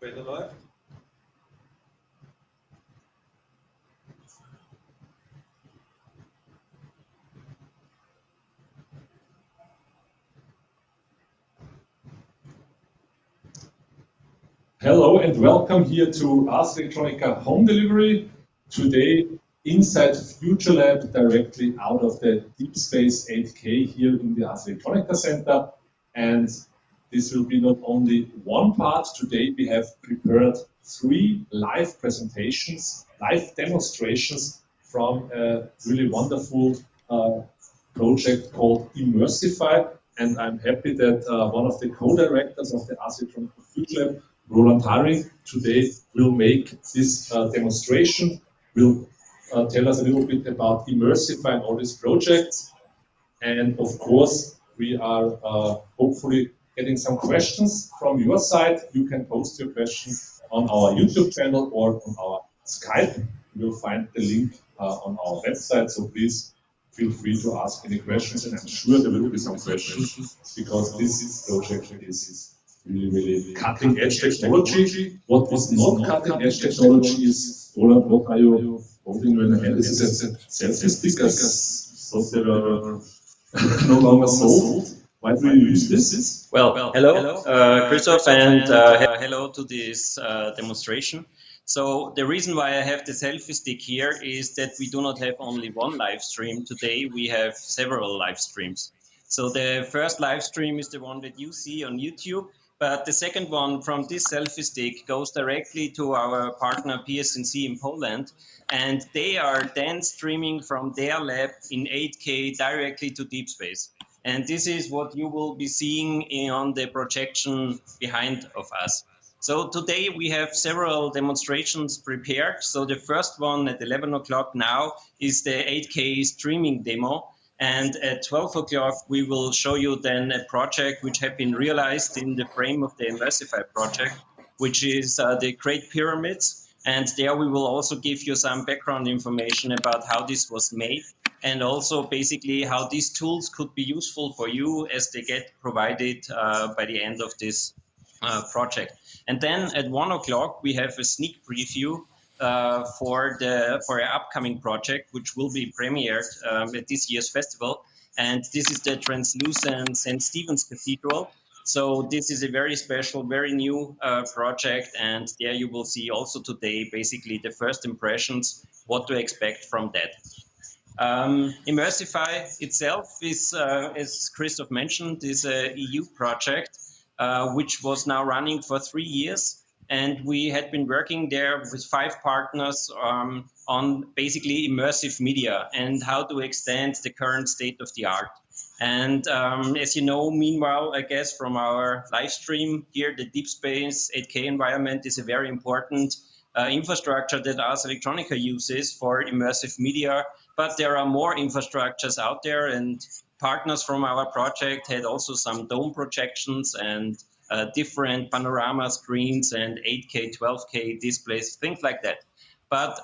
Später läuft. Hello and welcome here to Ars Electronica Home Delivery. Today inside Future Lab, directly out of the Deep Space 8K here in the Ars Electronica Center. And this will be not only one part. Today we have prepared 3 live presentations, live demonstrations from a really wonderful project called Immersify. And I'm happy that one of the co-directors of the Ars Electronica Future Lab, Roland Haring, today will make this demonstration, will tell us a little bit about Immersify and all these projects. And of course, we are hopefully getting some questions from your side. You can post your questions on our YouTube channel or on our Skype. You will find the link on our website, so please feel free to ask any questions, and I'm sure there will be some questions, because this project is really cutting-edge technology. What is not cutting-edge technology is, Roland, what are you holding in your hand? This is a selfie sticker, so they are no longer sold. Why do you use this? Well, hello, Christoph, and hello to this demonstration. So the reason why I have the selfie stick here is that we do not have only one live stream today, we have several live streams. So the first live stream is the one that you see on YouTube, but the second one from this selfie stick goes directly to our partner PSNC in Poland, and they are then streaming from their lab in 8K directly to deep space. And this is what you will be seeing on the projection behind of us. So today we have several demonstrations prepared. So the first one at 11 o'clock now is the 8K streaming demo. And at 12 o'clock, we will show you then a project which have been realized in the frame of the Immersify project, which is the Great Pyramids. And there we will also give you some background information about how this was made, and also basically how these tools could be useful for you as they get provided by the end of this project. And then at 1 o'clock, we have a sneak preview for an upcoming project, which will be premiered at this year's festival. And this is the translucent St. Stephen's Cathedral. So this is a very special, very new project. And there you will see also today, basically the first impressions, what to expect from that. Immersify itself is, as Christoph mentioned, is an EU project, which was now running for 3 years. And we had been working there with 5 partners on basically immersive media and how to extend the current state of the art. And as you know, meanwhile, I guess from our live stream here, the Deep Space 8K environment is a very important infrastructure that Ars Electronica uses for immersive media. But there are more infrastructures out there, and partners from our project had also some dome projections and different panorama screens and 8K, 12K displays, things like that. But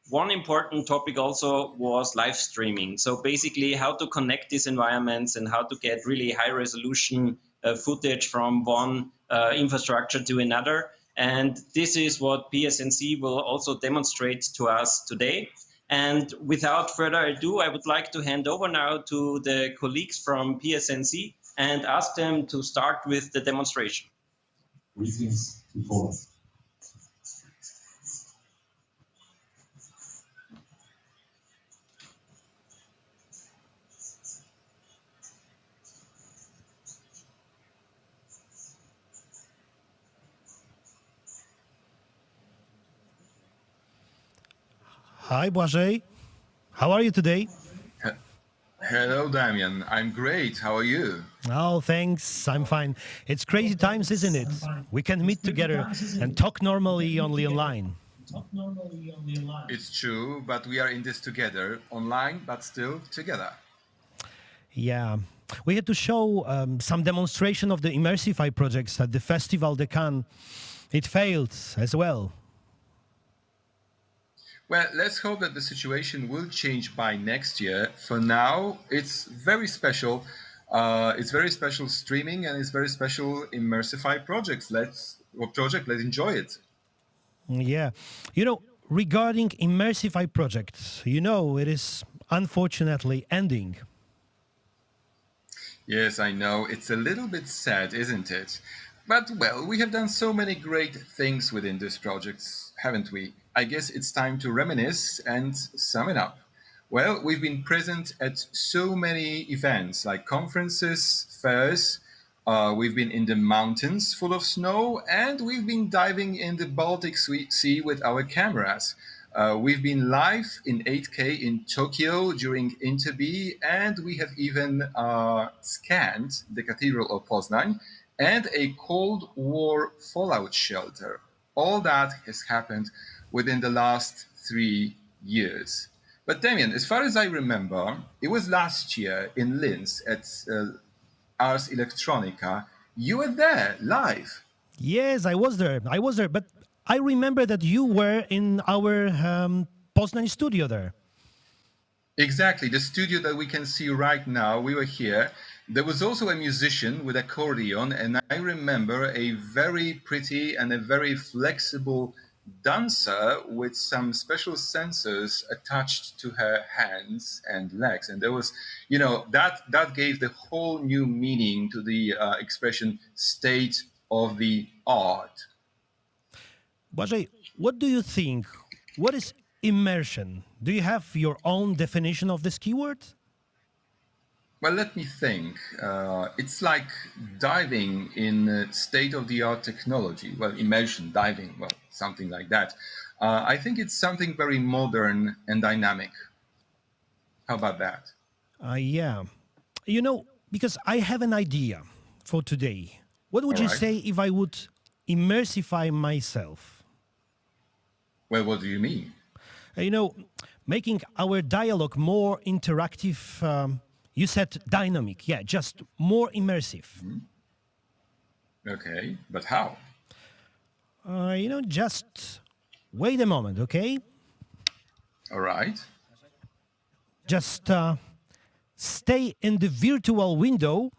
one important topic also was live streaming. So basically how to connect these environments and how to get really high resolution footage from one infrastructure to another. And this is what PSNC will also demonstrate to us today. And without further ado, I would like to hand over now to the colleagues from PSNC and ask them to start with the demonstration. Greetings to Poland. Hi, Błażej. How are you today? Hello, Damian. I'm great. How are you? Oh, thanks. I'm fine. It's crazy times, isn't it? We can meet together and talk normally only online. It's true, but we are in this together, online, but still together. Yeah. We had to show some demonstration of the Immersify projects at the Festival de Cannes. It failed as well. Well, let's hope that the situation will change by next year. For now, it's very special. It's very special streaming and it's very special Immersify projects. project. Let's enjoy it. Yeah. Regarding Immersify projects, it is unfortunately ending. Yes, I know. It's a little bit sad, isn't it? But, well, we have done so many great things within this project, haven't we? I guess it's time to reminisce and sum it up. Well, we've been present at so many events like conferences, fairs. We've been in the mountains full of snow, and we've been diving in the Baltic Sea with our cameras. We've been live in 8K in Tokyo during Interbi, and we have even scanned the Cathedral of Poznan and a Cold War fallout shelter. All that has happened within the last 3 years. But Damien, as far as I remember, it was last year in Linz at Ars Electronica. You were there live. Yes, I was there. But I remember that you were in our Poznan studio there. Exactly, the studio that we can see right now. We were here. There was also a musician with accordion, and I remember a very pretty and a very flexible dancer with some special sensors attached to her hands and legs. And there was, that gave the whole new meaning to the expression state of the art. Błażej, what do you think? What is immersion? Do you have your own definition of this keyword? Well, let me think. It's like diving in state-of-the-art technology. Well, immersion, diving, well, something like that. I think it's something very modern and dynamic. How about that? Yeah. Because I have an idea for today. What would you say if I would immersify myself? Well, what do you mean? Making our dialogue more interactive. You said dynamic. Yeah, just more immersive. Okay, but how? Just wait a moment, okay? All right. Just stay in the virtual window,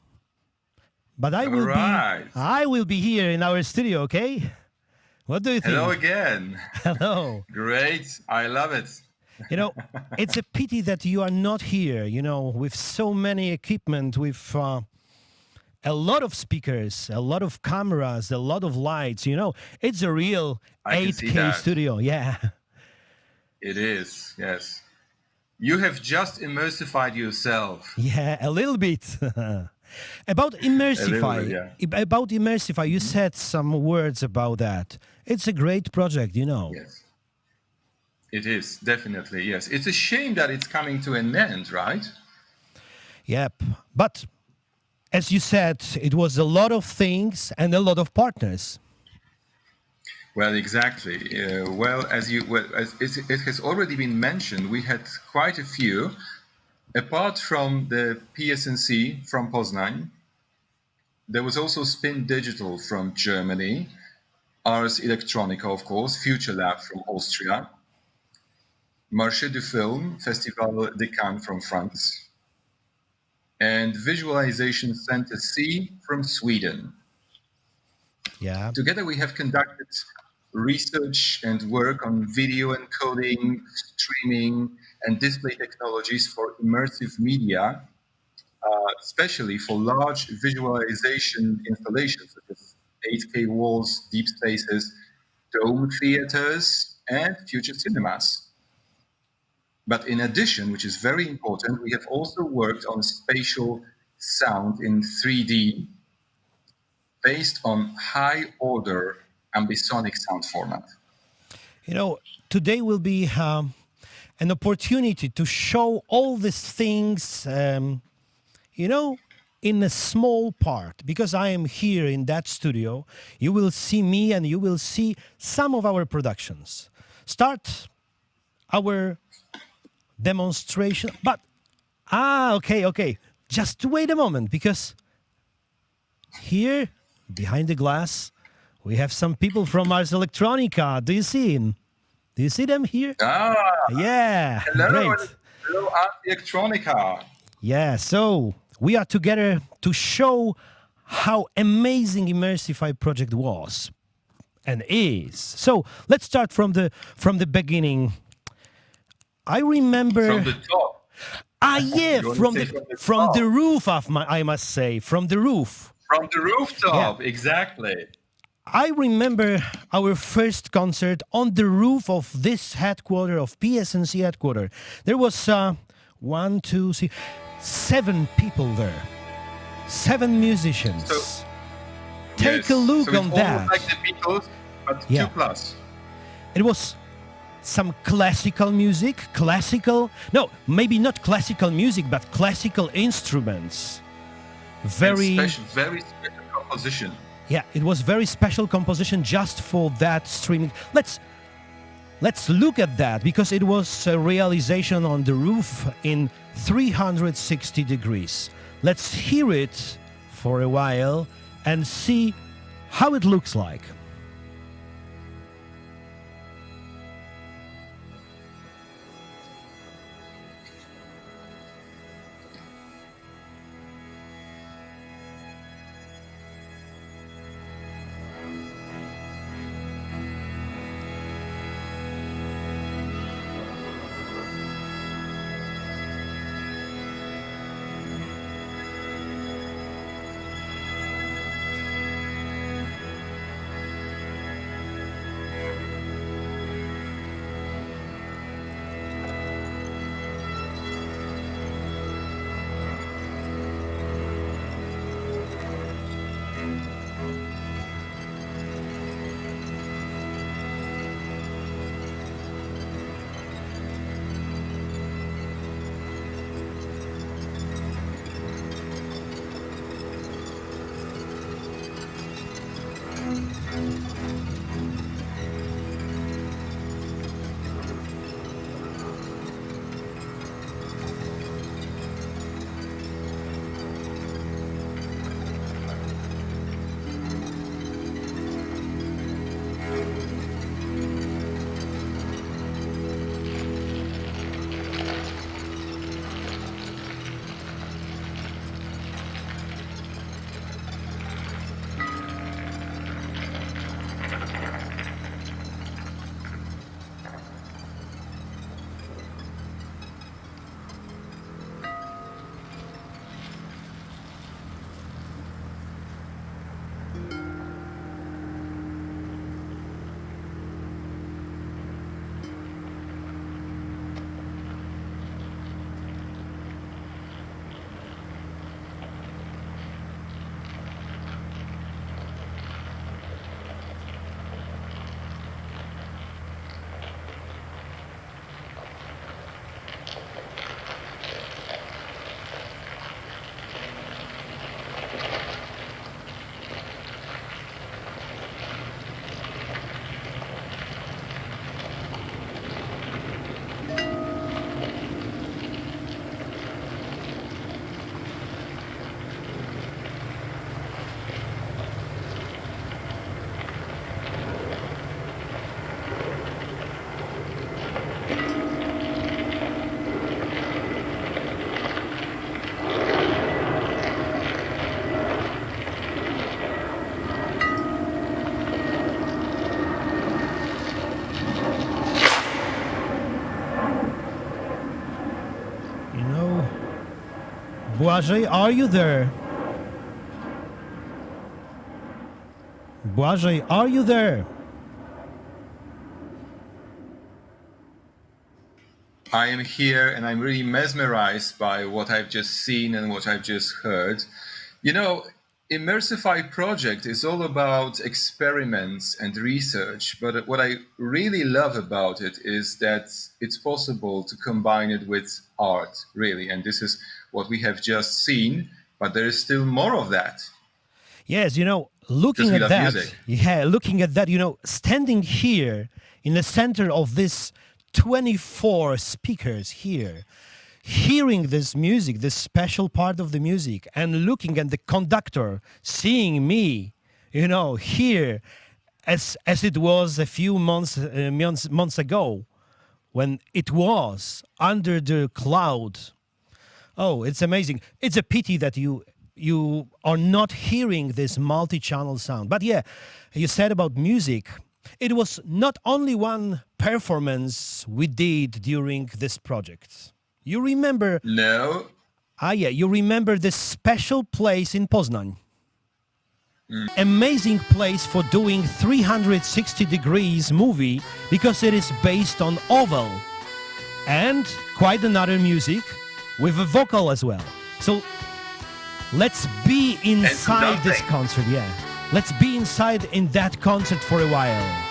but I will be here in our studio, okay? What do you think? Hello again. Hello. Great. I love it. It's a pity that you are not here, with so many equipment, with a lot of speakers, a lot of cameras, a lot of lights, It's a real 8K studio, yeah. It is, yes. You have just immersified yourself. Yeah, a little bit. About Immersify, you said some words about that. It's a great project, Yes. It is, definitely, yes. It's a shame that it's coming to an end, right? Yep. But as you said, it was a lot of things and a lot of partners. Well, exactly. As it has already been mentioned, we had quite a few. Apart from the PSNC from Poznan, there was also Spin Digital from Germany, Ars Electronica, of course, Future Lab from Austria, Marché du Film, Festival de Cannes from France, and Visualization Center C from Sweden. Yeah. Together we have conducted research and work on video encoding, streaming, and display technologies for immersive media, especially for large visualization installations such as 8K walls, deep spaces, dome theaters, and future cinemas. But in addition, which is very important, we have also worked on spatial sound in 3D based on high-order ambisonic sound format. Today will be an opportunity to show all these things, in a small part. Because I am here in that studio, you will see me and you will see some of our productions. Start our demonstration, but okay, just wait a moment, because here behind the glass we have some people from Ars Electronica. Do you see them here? Yeah. Hello. Great. Hello, Ars Electronica. Yeah, so we are together to show how amazing Immersify project was. and is. So let's start from the beginning. I remember From the top. yeah, You wanna from say from the top? roof of my, I must say, from the roof. From the rooftop, exactly. I remember our first concert on the roof of this headquarter of PSNC headquarter. There was one, two, three, 7 people there, 7 musicians. So- Take Yes. a look so it's on almost that. like the Beatles, but Yeah. 2 plus. It was some classical music, no, maybe not classical music, but classical instruments. Very Very special composition. Yeah, it was very special composition just for that streaming. Let's look at that because it was a realization on the roof in 360 degrees. Let's hear it for a while and see how it looks like. Błażej, are you there? Błażej, are you there? I am here and I'm really mesmerized by what I've just seen and what I've just heard. You know, Immersify project is all about experiments and research, but what I really love about it is that it's possible to combine it with art, really. And this is what we have just seen, but there is still more of that. Yes, you know, looking Because we at love that, music. looking at that, you know, standing here in the center of this 24 speakers here, hearing this music, this special part of the music, and looking at the conductor, seeing me, you know, here, as it was a few months ago, when it was under the cloud. Oh, it's amazing. It's a pity that you you are not hearing this multi-channel sound. But yeah, you said about music. It was not only one performance we did during this project. You remember? No. Yeah, you remember this special place in Poznan. Amazing place for doing 360 degrees movie because it is based on oval and quite another music with a vocal as well. So let's be inside this concert, yeah. Let's be inside in that concert for a while.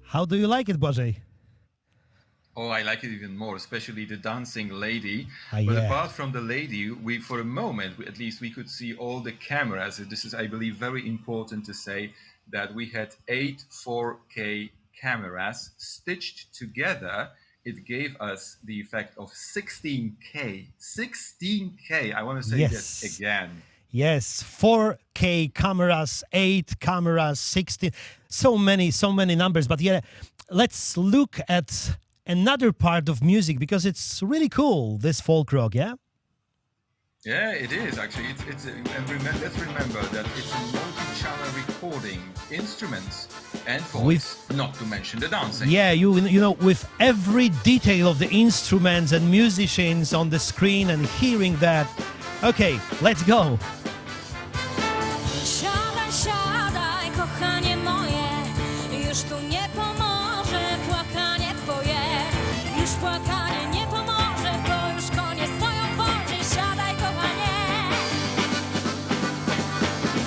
How do you like it, Błażej? Oh, I like it even more, especially the dancing lady. But Yeah. apart from the lady, for a moment, at least, we could see all the cameras. This is, I believe, very important to say that we had 8 4K cameras stitched together. It gave us the effect of 16K. 16K. I want to say Yes. that again. Yes, 4K cameras, 8 cameras, 16, so many numbers. But yeah, let's look at another part of music because it's really cool, this folk rock, yeah? Yeah, it is actually. Let's remember that it's a multi-channel recording, instruments and voice, not to mention the dancing. Yeah, you know, with every detail of the instruments and musicians on the screen and hearing that. Okay, let's go. Siadaj, siadaj, kochanie moje, już tu nie pomoże płakanie twoje. Już płakanie nie pomoże, bo już konie stoją w wodzie. Siadaj, kochanie.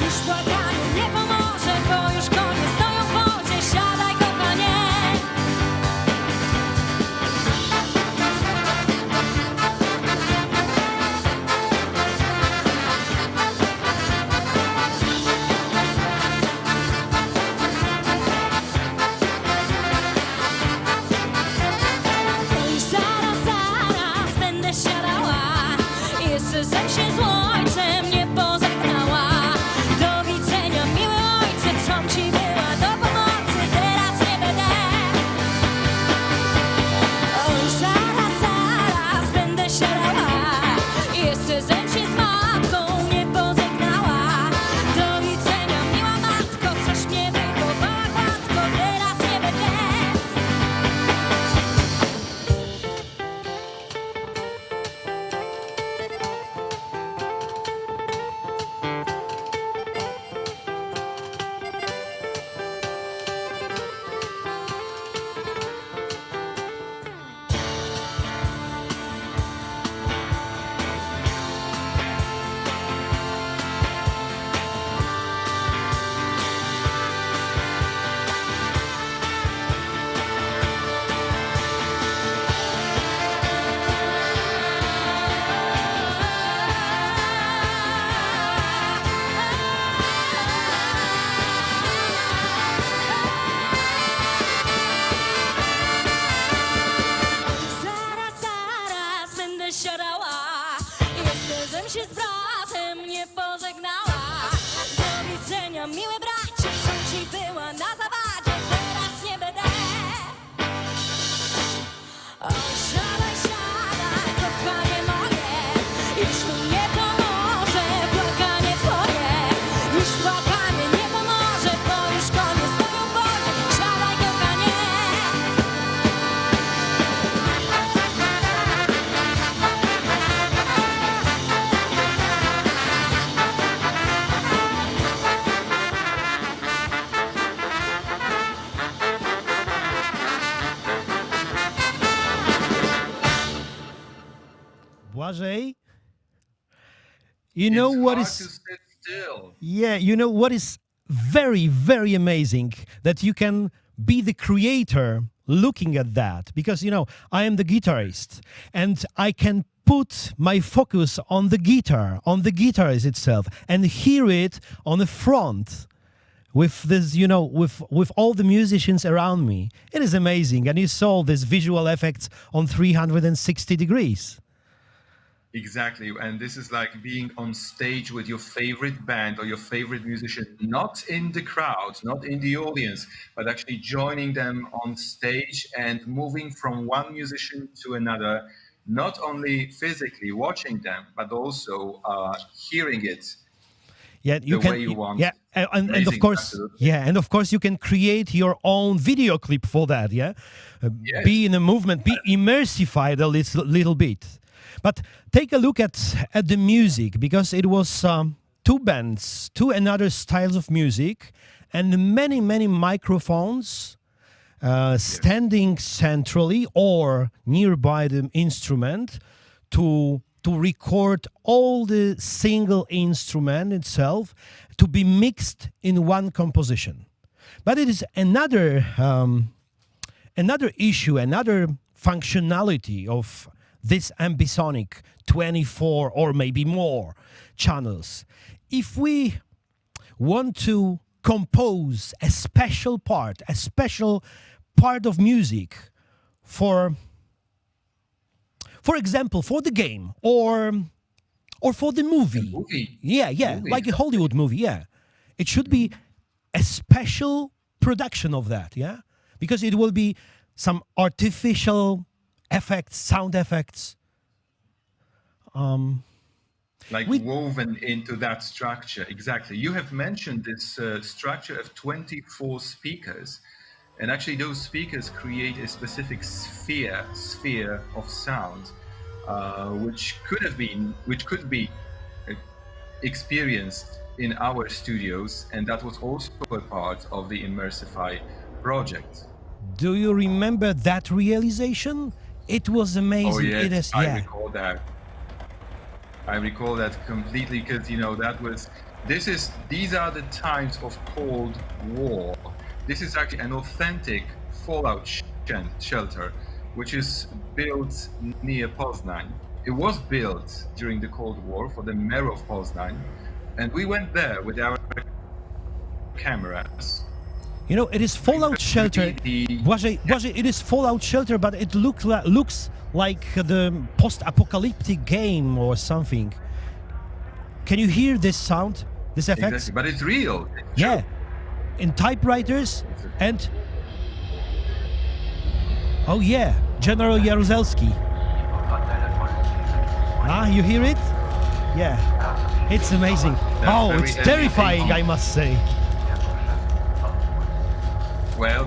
Już płakanie nie pomoże, bo już konie stoją w wodzie. Siadaj, kochanie. Zem się z ojcem nie pożegnała. Do widzenia, miły ojcze, co ci Jeszcze zem się z matką nie pożegnała. Do widzenia, miła matko, coś mnie wychowała gładko, teraz nie będzie. Zaraz będę siadała. Jeszcze zem się z bratem nie pożegnała. Do widzenia, miły bracie, co ci była na zawadzie, teraz nie będę. O, siadaj, siadaj, kochanie moje, już tu nie pomoże płakanie twoje. Już płakanie nie pomoże, bo już koniec twoją wodzie. Siadaj, kochanie. Błażej, you know It's what hard is... to sit still. Yeah, you know what is very, very amazing? That you can be the creator looking at that. Because, you know, I am the guitarist and I can put my focus on the guitarist itself, and hear it on the front with this, you know, with all the musicians around me. It is amazing. And you saw this visual effects on 360 degrees. Exactly, and this is like being on stage with your favorite band or your favorite musician, not in the crowd, not in the audience, but actually joining them on stage and moving from one musician to another, not only physically watching them, but also hearing it. Yeah, you the can. way you want. Yeah, and of Amazing, course, absolutely. yeah, and of course, you can create your own video clip for that. Yeah, Yes. be in a movement, be immersified a little bit. But take a look at the music, because it was two bands, two another styles of music, and many microphones standing centrally or nearby the instrument to record all the single instrument itself to be mixed in one composition. But it is another issue, another functionality of this ambisonic 24 or maybe more channels. If we want to compose a special part of music for example, for the game or for the movie. Movie. Yeah, Movie. like a Hollywood movie, yeah. It should be a special production of that, yeah? Because it will be some artificial effects, sound effects. Like We- woven into that structure. Exactly. You have mentioned this structure of 24 speakers. And actually those speakers create a specific sphere of sound, which could be experienced in our studios. And that was also a part of the Immersify project. Do you remember that realization? It was amazing. Oh yes, It is, I yeah. recall that. I recall that completely because these are the times of Cold War. This is actually an authentic fallout shelter, which is built near Poznan. It was built during the Cold War for the mayor of Poznan, and we went there with our cameras. You know, it is fallout shelter. Błażej, it is fallout shelter, but it looks like the post-apocalyptic game or something. Can you hear this sound, this effect? Exactly, but it's real. It's Yeah, true. in typewriters and oh yeah, General Jaruzelski. Ah, you hear it? Yeah, it's amazing. Oh, very it's terrifying, I must say. Well,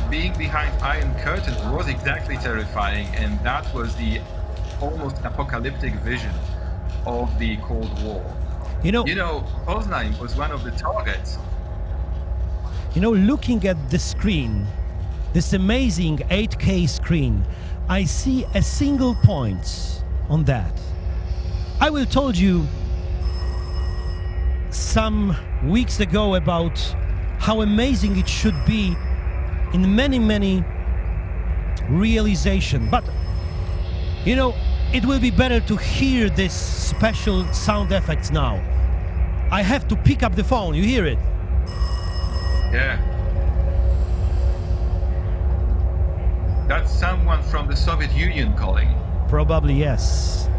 being behind Iron Curtains was exactly terrifying, and that was the almost apocalyptic vision of the Cold War. You know, Poznan was one of the targets. Looking at the screen, this amazing 8K screen, I see a single point on that. I will told you some weeks ago about how amazing it should be in many realization, but it will be better to hear this special sound effects now. I have to pick up the phone, you hear it? Yeah. That's someone from the Soviet Union calling. Probably, yes.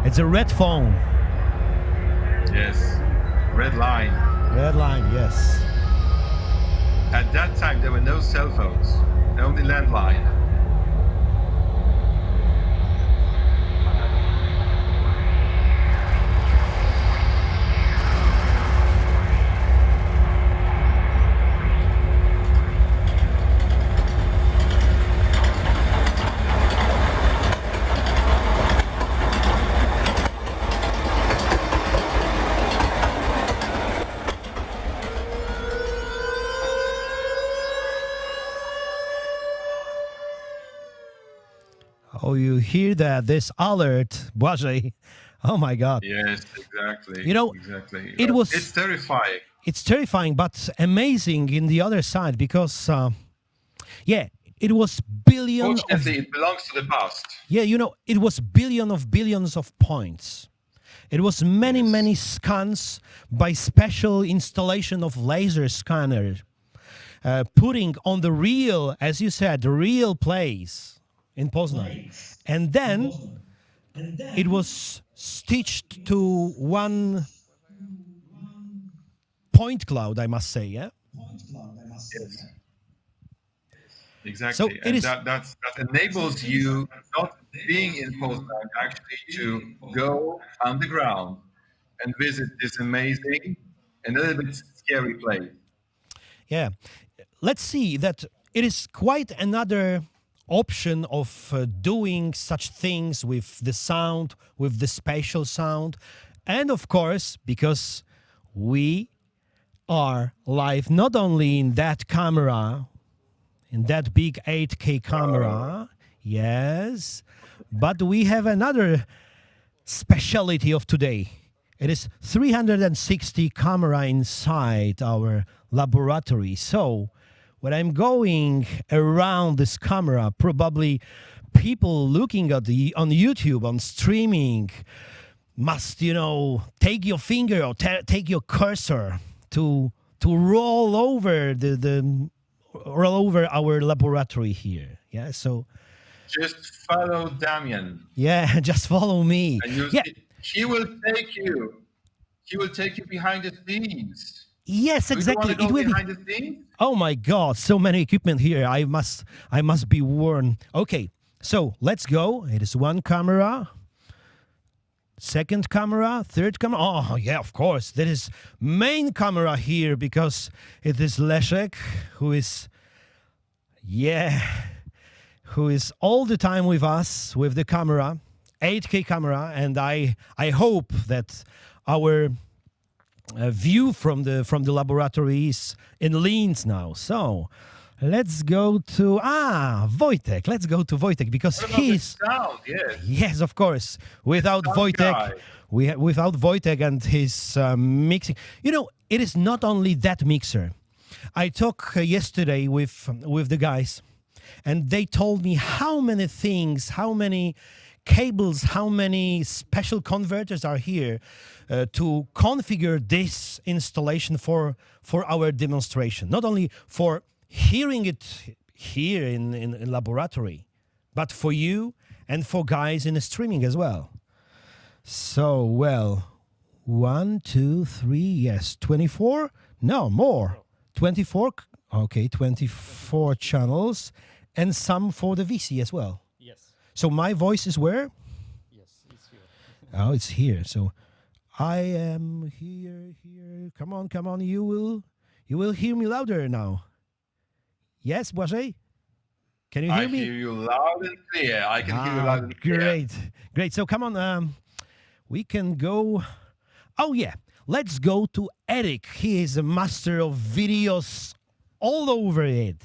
It's a red phone. Yes. Red line. Red line, yes. At that time, there were no cell phones, only landline. Oh, you hear that? This alert, Błażej. Oh my God. Yes, exactly. Exactly. It's terrifying. It's terrifying, but amazing in the other side because, it was billions. Fortunately, it belongs to the past. Yeah, it was billions of points. It was many scans by special installation of laser scanner, putting on the real, as you said, the real place in Poznan. And then it was stitched to one point cloud, I must say, yeah? Yes. Exactly. So and that enables you, not being in Poznan, actually to go underground and visit this amazing and a little bit scary place. Yeah. Let's see that it is quite another option of doing such things with the sound, with the spatial sound. And of course, because we are live not only in that camera, in that big 8K camera, yes, but we have another speciality of today. It is 360 camera inside our laboratory. So when I'm going around this camera, probably people looking at on YouTube, on streaming, must, take your finger or take your cursor to roll over roll over our laboratory here. Yeah, so just follow Damian. Yeah, just follow me. And you'll see, he will take you. He will take you behind the scenes. Yes, exactly. It will behind the scenes. Oh my God, so many equipment here. I must be warned. Okay, so let's go. It is one camera, second camera, third camera. Oh yeah, of course. There is main camera here because it is Leszek who is all the time with us with the camera, 8K camera, and I hope that our view from the laboratory is in Linz now. So let's go to Wojtek. Let's go to Wojtek because he's sound, yes, of course. Without sound Wojtek, without Wojtek and his mixing, it is not only that mixer. I talked yesterday with the guys, and they told me how many things, how many cables, how many special converters are here to configure this installation for our demonstration. Not only for hearing it here in laboratory, but for you and for guys in the streaming as well. So, 1, 2, 3, yes, 24? No, more. 24, okay, 24 channels, and some for the VC as well. Yes. So my voice is where? Yes, it's here. Oh, it's here. So I am here, here. Come on, come on. You will hear me louder now. Yes, Błażej? Can you hear I me? hear you loud and clear. I can hear you loud and clear. Great, great. So come on, we can go. Oh yeah, let's go to Eric. He is a master of videos all over it.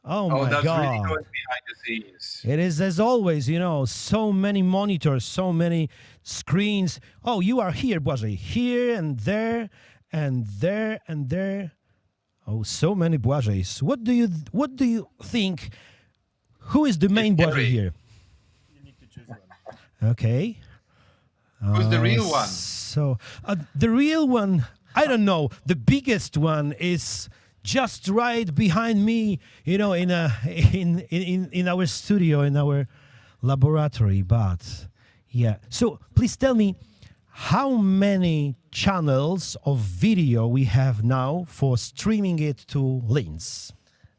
Oh my that's God. really going behind the scenes. It is, as always, so many monitors, so many screens. Oh, you are here, Błażej. Here and there and there and there. Oh, so many Błażejs. What do you think? Who is the main It's Błażej Eric. here? You need to choose one. Okay. Who's the real one? So the real one, I don't know. The biggest one is just right behind me, in our studio, in our laboratory. But yeah. So please tell me, how many channels of video we have now for streaming it to Linz?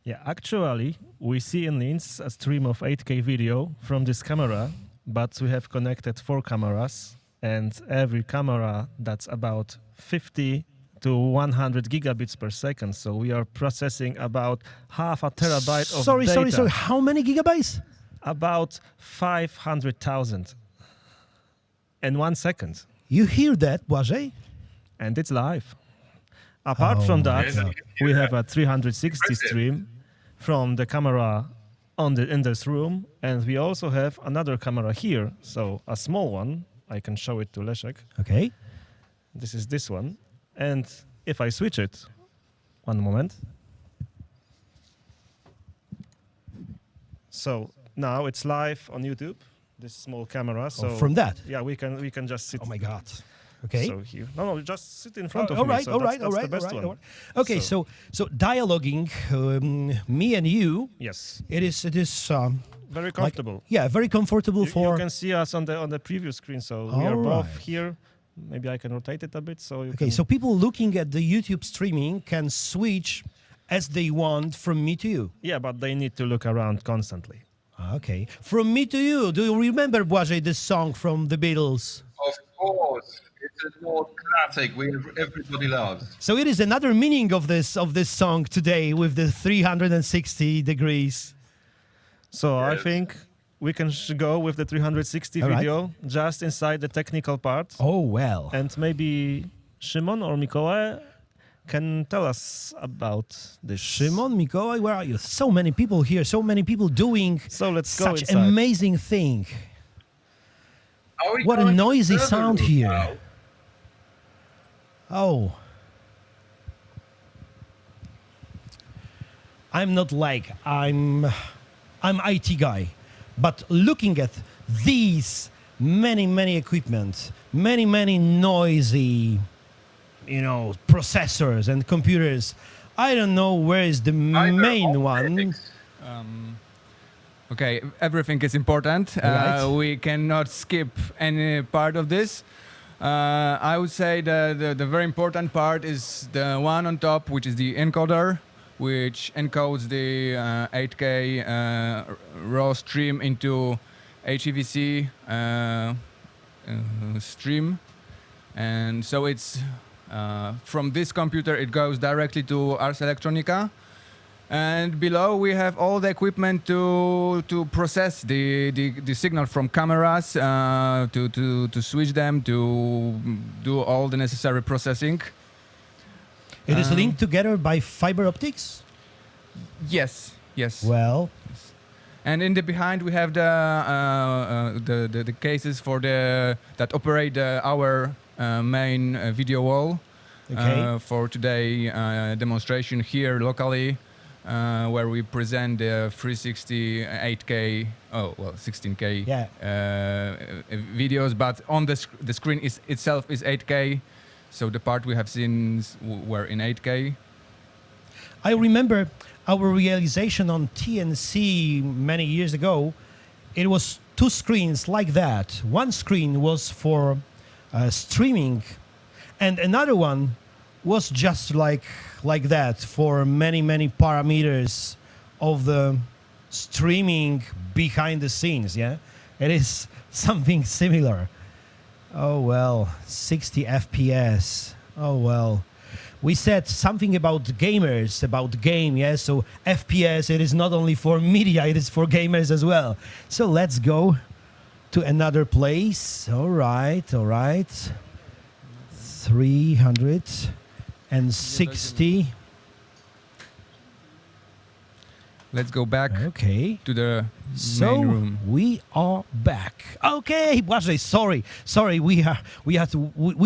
Yeah, actually, we see in Linz a stream of 8K video from this camera, but we have connected 4 cameras, and every camera that's about 50 to 100 gigabits per second. So we are processing about half a terabyte of data. Sorry. How many gigabytes? About 500,000 in 1 second. You hear that, Błażej? And it's live. Apart from that, we have a 360 stream from the camera in this room, and we also have another camera here, so a small one. I can show it to Leszek. Okay. This is this one, and if I switch it, one moment. So now it's live on YouTube. This small camera. So from that? yeah, we can just sit. Oh my God. Okay. So here, no, just sit in front of all me. right, So all that's right, the best one. Okay, so dialoguing, me and you. Yes, It is very comfortable. very comfortable You for. can see us on the preview screen, so we are both Alright. here. Maybe I can rotate it a bit, so you Okay, can... so people looking at the YouTube streaming can switch as they want from me to you. Yeah, but they need to look around constantly. Okay, from me to you. Do you remember, Błażej, this song from the Beatles? Of course. It's an old classic everybody loves. So it is another meaning of this song today with the 360 degrees. So I Yes. think we can go with the 360 Alright. video just inside the technical part. Oh well. And maybe Szymon or Mikołaj can tell us about this. Szymon, Mikołaj, where are you? So many people here, so many people doing So let's go such inside. amazing thing. Are we What a going noisy further sound route here. now? Oh. I'm not like I'm IT guy, but looking at these many equipment, many noisy, processors and computers, I don't know where is the main one. Okay, everything is important. Right. We cannot skip any part of this. I would say the very important part is the one on top, which is the encoder, which encodes the 8K raw stream into HEVC stream. And so it's from this computer, it goes directly to Ars Electronica. And below we have all the equipment to process the signal from cameras, to switch them, to do all the necessary processing. It is linked together by fiber optics? Yes. Well, And in the behind we have the cases for that operate our main video wall. okay. For today demonstration here locally, where we present the 360 8K, 16K Yeah. videos, but on the screen itself is 8K, so the part we have seen were in 8K. I remember our realization on TNC many years ago. It was 2 screens like that. One screen was for streaming, and another one was just like that for many parameters of the streaming behind the scenes. Yeah, it is something similar. Oh well, 60 FPS. Oh well. We said something about gamers, about game, yes? So FPS, it is not only for media, it is for gamers as well. So let's go to another place. All right, all right. 360. Let's go back Okay. to the So main room. we are back. Okay, Błażej, sorry. We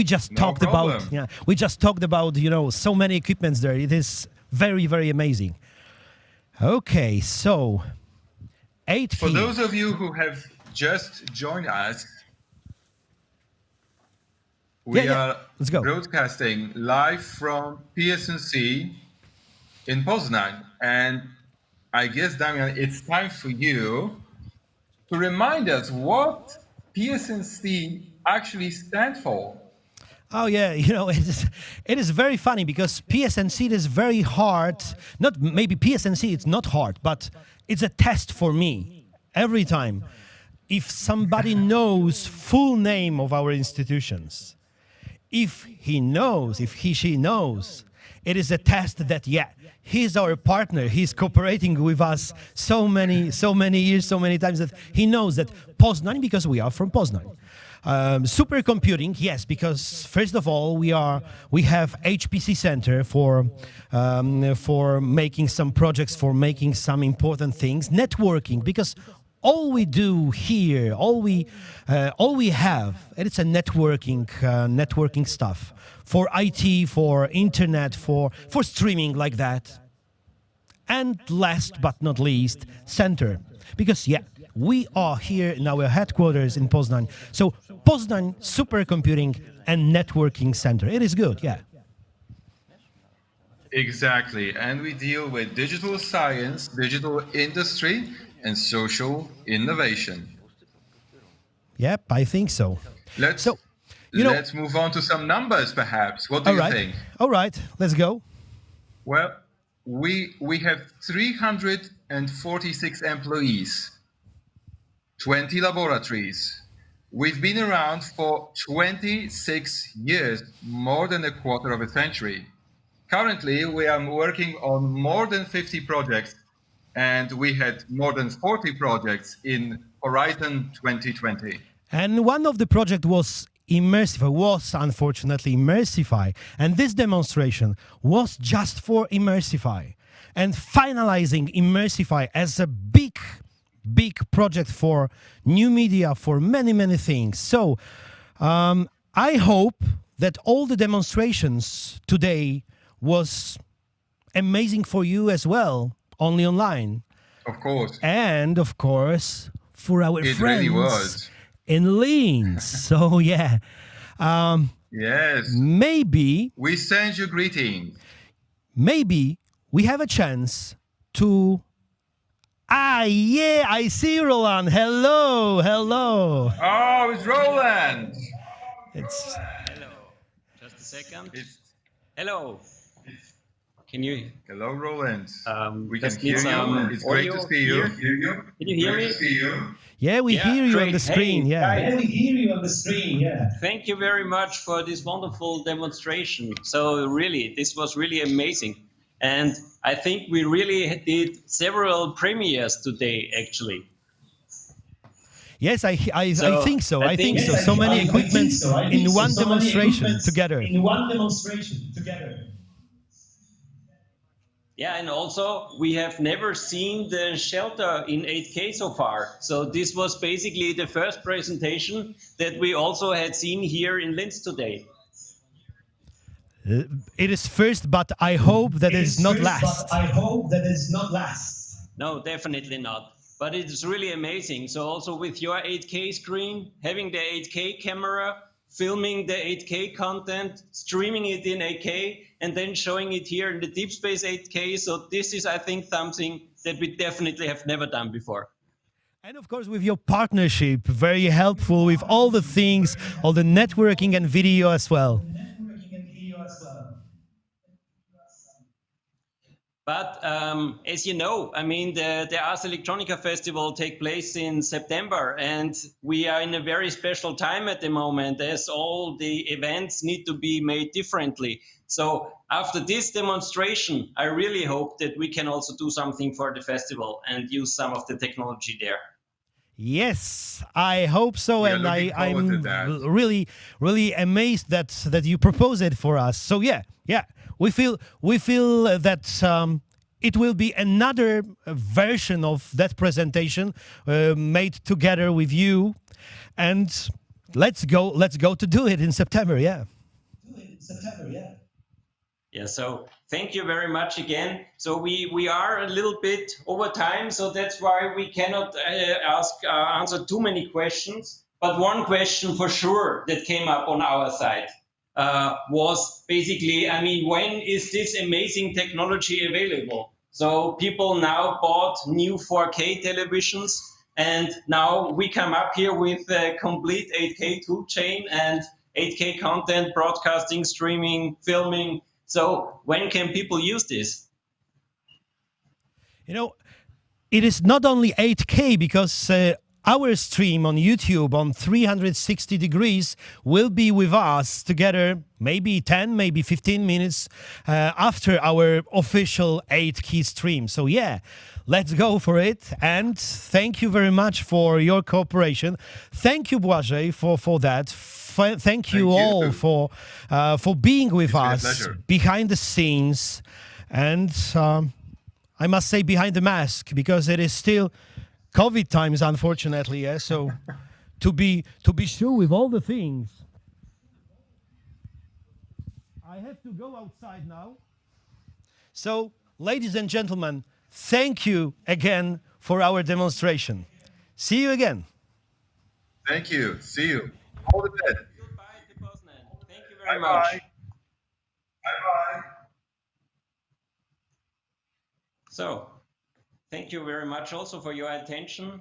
just No talked problem. about we just talked about so many equipments there. It is very very amazing. Okay, so 8 For key. those of you who have just joined us, we Yeah. are Let's go. broadcasting live from PSNC in Poznan. And I guess, Damian, it's time for you to remind us what PSNC actually stands for. Oh yeah, it is very funny because PSNC is very hard. Not maybe PSNC, it's not hard, but it's a test for me every time. If somebody knows full name of our institutions, if she knows, it is a test that he's our partner. He's cooperating with us so many years, so many times that he knows that Poznan, because we are from Poznan. Supercomputing, yes, because first of all we have HPC Center for making some projects, for making some important things. Networking, because all we do here, all we have, it's a networking stuff for IT, for internet, for streaming like that. And last but not least, center, because we are here in our headquarters in Poznan. So Poznan Supercomputing and Networking Center. It is good, yeah. Exactly. And we deal with digital science, digital industry, and social innovation. Yep, I think so. Let's move on to some numbers, perhaps. What do you think? All right, let's go. Well, we have 346 employees, 20 laboratories. We've been around for 26 years, more than a quarter of a century. Currently, we are working on more than 50 projects, and we had more than 40 projects in Horizon 2020. And one of the project was unfortunately Immersify. And this demonstration was just for Immersify. And finalizing Immersify as a big project for new media, for many things. So I hope that all the demonstrations today was amazing for you as well, only online. Of course. And of course, for our It friends really was. in Linz. So yeah. Yes. Maybe We send you greetings. maybe we have a chance to I see Roland. Hello. Oh, it's Roland. It's Hello. Just a second. It's, Hello. Can you? hello, Roland. We can just hear need some you. It's great to audio see you. here. Can you hear me? yeah, we Yeah, hear you on great. the screen. Hey, Yeah. guys. We hear you on the screen, yeah. Thank you very much for this wonderful demonstration. So really, this was really amazing. And I think we really did several premieres today, actually. Yes, I So, think so. I I think think- so. So many I think equipments so. I think in so. one So many demonstration equipments together. In one demonstration together. Yeah, and also we have never seen the shelter in 8K so far. So this was basically the first presentation that we also had seen here in Linz today. It is first, but I hope that it is not First, last. But I hope that it's not last. No, definitely not. But it's really amazing. So also with your 8K screen, having the 8K camera, filming the 8K content, streaming it in 8K, and then showing it here in the Deep Space 8K. So this is, I think, something that we definitely have never done before. And of course, with your partnership, very helpful with all the things, all the networking and video as well. Networking and video as well. But as you know, I mean, the Ars Electronica Festival take place in September, and we are in a very special time at the moment, as all the events need to be made differently. So after this demonstration, I really hope that we can also do something for the festival and use some of the technology there. Yes, I hope so, We are and looking forward to I'm that. really amazed that you propose it for us. So yeah, we feel that it will be another version of that presentation made together with you, and let's go to do it in September. Yeah. Do it in September, yeah. Yeah, so thank you very much again. So we are a little bit over time, so that's why we cannot answer too many questions. But one question for sure that came up on our side was basically, I mean, when is this amazing technology available? So people now bought new 4K televisions, and now we come up here with a complete 8K tool chain and 8K content, broadcasting, streaming, filming. So when can people use this? You know, it is not only 8K because our stream on YouTube on 360 degrees will be with us together maybe 10, maybe 15 minutes after our official 8K stream. So yeah, let's go for it. And thank you very much for your cooperation. Thank you, Błażej, for that. Thank you all for being with us behind the scenes, and I must say behind the mask, because it is still COVID times, unfortunately. Yeah? So to be sure with all the things, I have to go outside now. So, ladies and gentlemen, thank you again for our demonstration. See you again. Thank you. See you. All the best. Goodbye to Poznan. Thank you very much. Bye-bye. So, thank you very much also for your attention.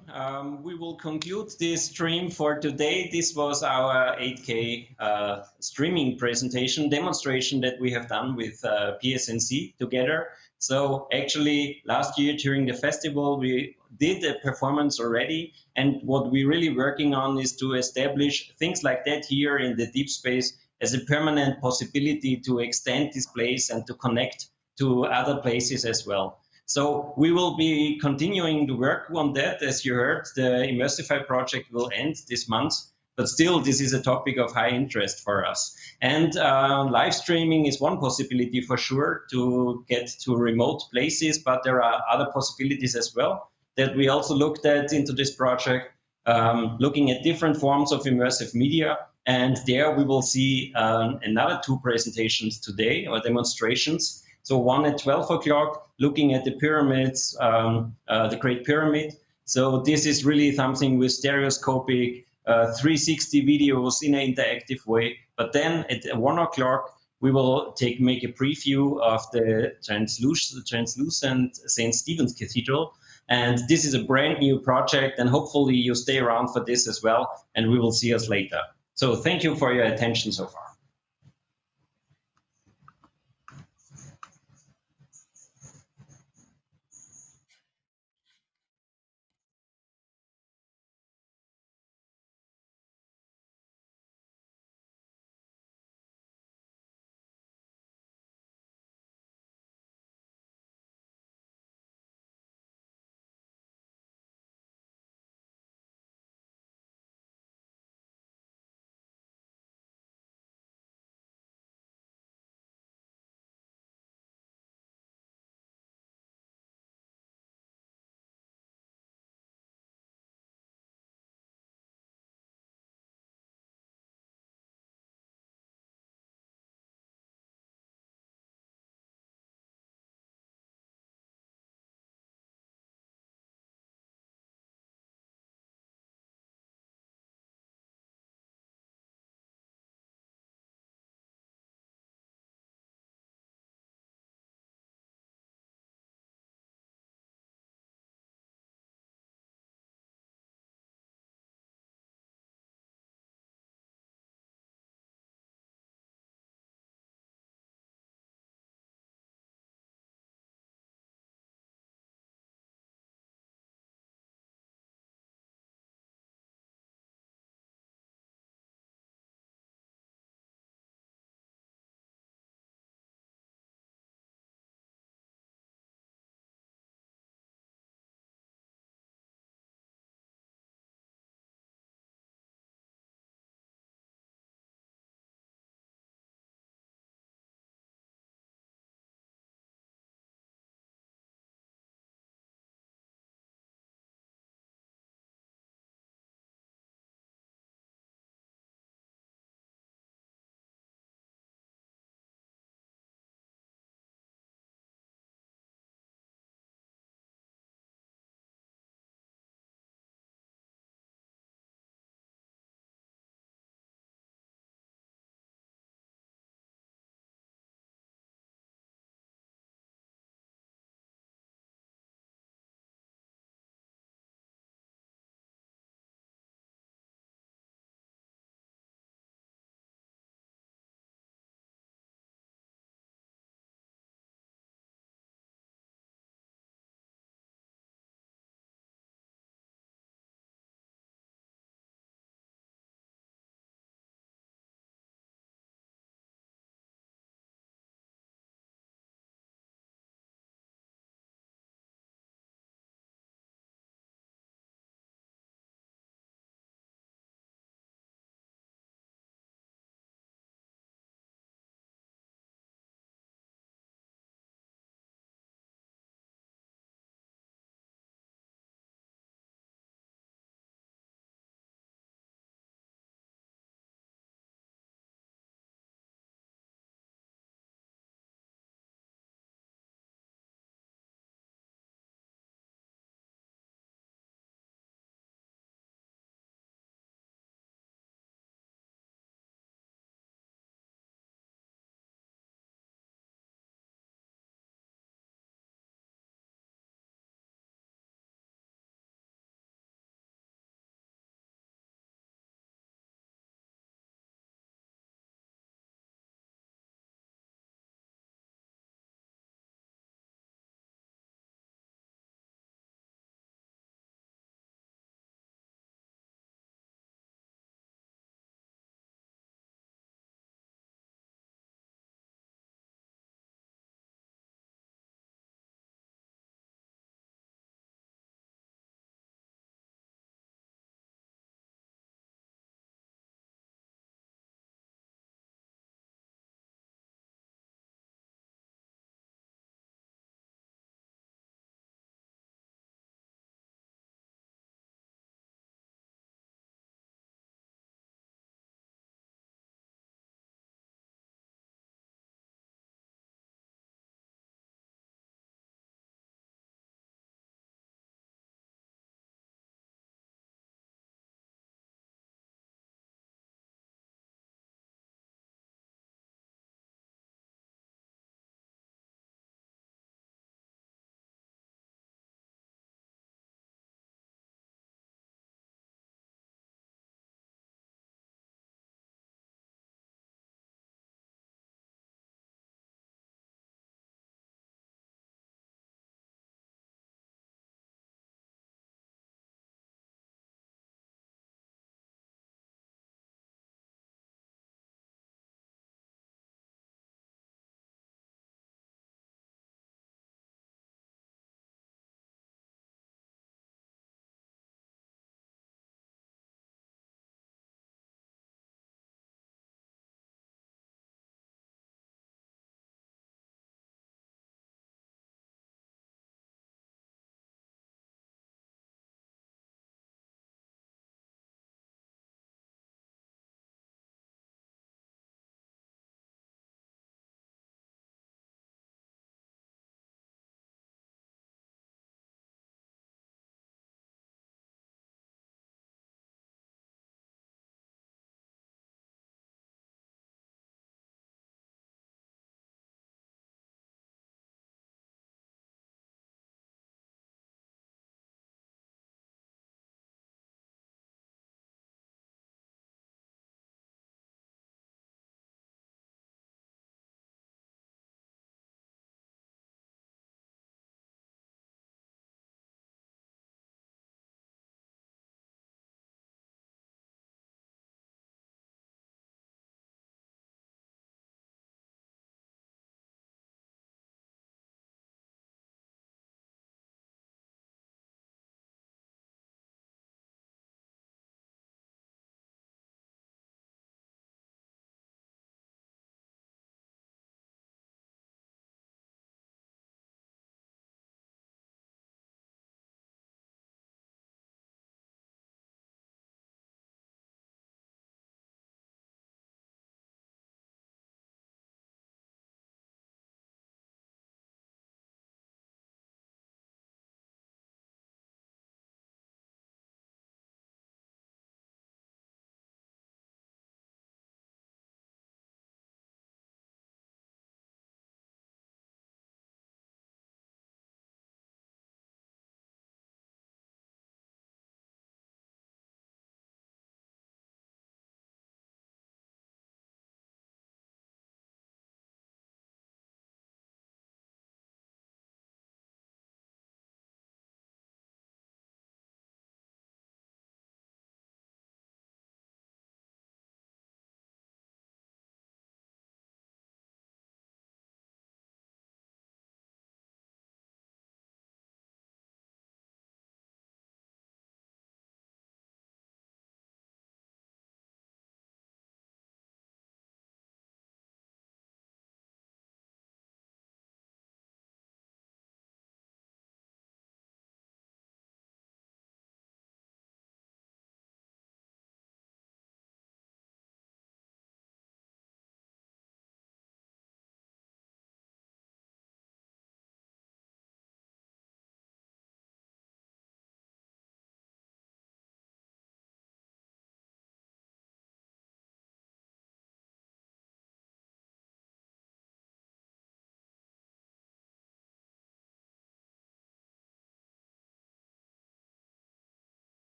We will conclude this stream for today. This was our 8K streaming presentation demonstration that we have done with PSNC together. So actually last year during the festival, we did a performance already. And what we're really working on is to establish things like that here in the deep space as a permanent possibility to extend this place and to connect to other places as well. So we will be continuing to work on that. As you heard, the Immersify project will end this month, but still this is a topic of high interest for us. And live streaming is one possibility for sure to get to remote places, but there are other possibilities as well that we also looked at into this project, looking at different forms of immersive media. And there we will see another 2 presentations today, or demonstrations. So one at 12 o'clock, looking at the pyramids, the Great Pyramid. So this is really something with stereoscopic 360 videos in an interactive way. But then at 1 o'clock, we will make a preview of the translucent St. Stephen's Cathedral. And this is a brand new project, and hopefully you stay around for this as well, and we will see us later. So thank you for your attention so far.